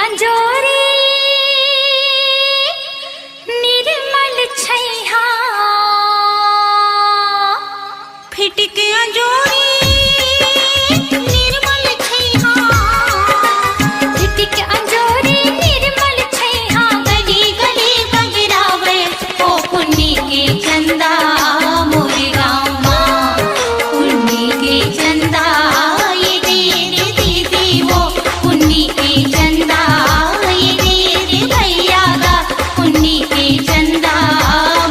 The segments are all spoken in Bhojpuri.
अंजोरी निर्मल छैहा फिटिक अंजोरी निर्मल छैहा फिटिक अंजोरी निर्मल छैहा गली गली बजरावे ओ पुन्नी के चंदा मोर गाँव माँ पुन्नी के चंदा ये दे दीदी वो पुन्नी के चंदा ये दे भैया गा पुन्नी के चंदा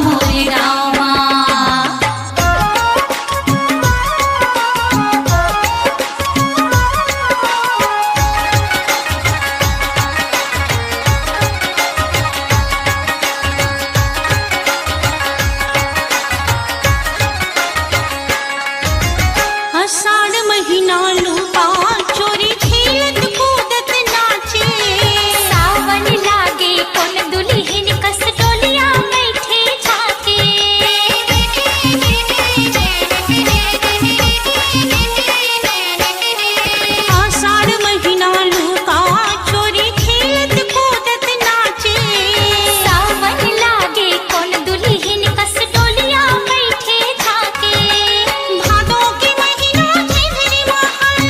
मोर गाँव माँ। आषाढ़ महीना लूपा चोरी खेलत कूदत नाचे सावन लागे कोन दुल्हन कस डोलिया बैठे झाके आषाढ़ महीना लूपा चोरी खेलत कूदत नाचे सावन लागे कोन दुल्हन कस डोलिया बैठे झाके भादों के महीना झिझरी महल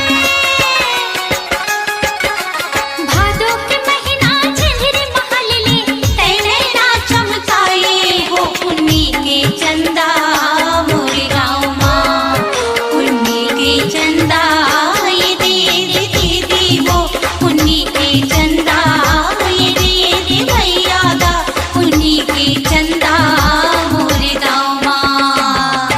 भादो के महीना झिझरी महल ले तैने ना चमकाए हो पुन्नी के चंदा मोर गाँव माँ पुन्नी के चंदा ये दे दीदी वो पुन्नी के चंदा ये दे भैया गा पुन्नी के चंदा मोर गाँव माँ।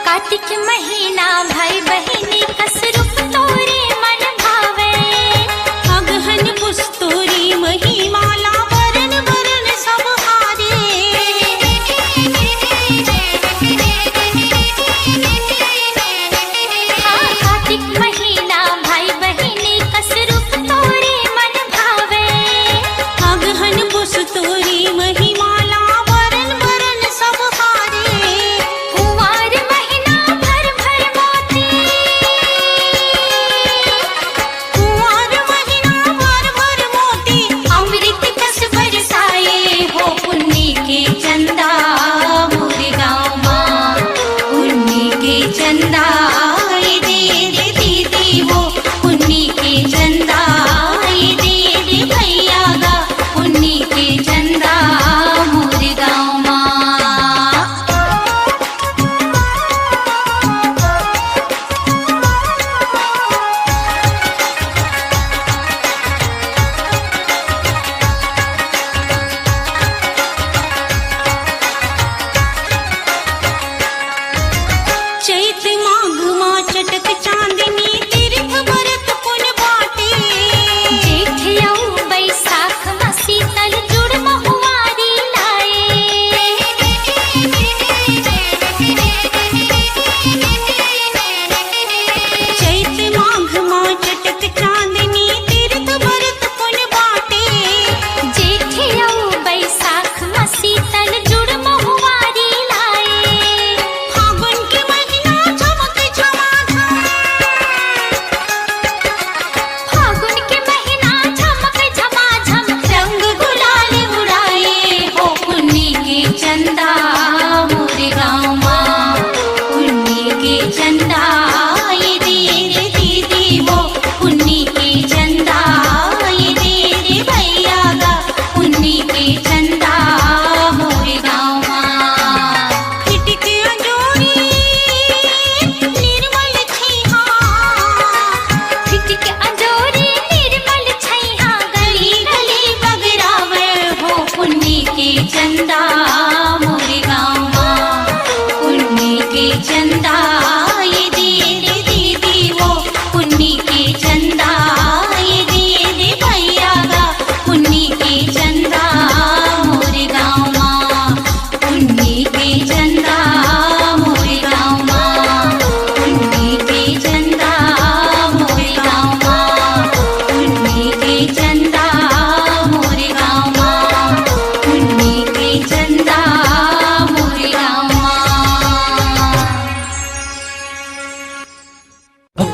कार्तिक महीना भाई बहिनी कस रूप तोरे मन भावे अगहन पुस्तूरी महिमाला वरण वरण सब हारे हाँ कार्तिक महीना भाई बहिनी कस रूप तोरे मन भावे अगहन पुस्तूरी महिमाला वरण वरण सब हारे कुंवार महीना भर भर मोती कुंवर महीना भर भर मोती अमृत कस बरसाए हो पुन्नी के चंदा मोर गाँव माँ पुन्नी के चंदा ये दे दीदी वो पुन्नी के चंदा ये दे भैया गा पुन्नी के चंदा मोर गाँव माँ। चैत माघ माँ चटक चांदनी तीर्थ भरत पुन बाटे जेठ यऊ बैसाख में शीतल जुड़ महुआरी लाए चैत माघ माँ चटक चांदनी तीर्थ भरत पुन बाटे जेठ यऊ बैसाख में शीतल जुड़ महुआरी लाए फागुन के महीना झमक झमाझम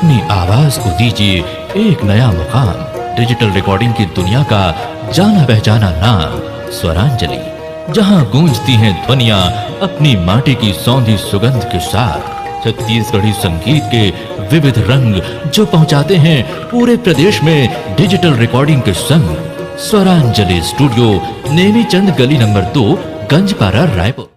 अपनी आवाज को दीजिए एक नया मुकाम। डिजिटल रिकॉर्डिंग की दुनिया का जाना पहचाना नाम स्वरांजलि, जहां गूंजती हैं ध्वनियां अपनी माटी की सौंधी सुगंध के साथ। छत्तीसगढ़ी संगीत के विविध रंग जो पहुंचाते हैं पूरे प्रदेश में डिजिटल रिकॉर्डिंग के संग। स्वरांजलि स्टूडियो, नेमीचंद गली नंबर 2, गंजपारा, रायपुर।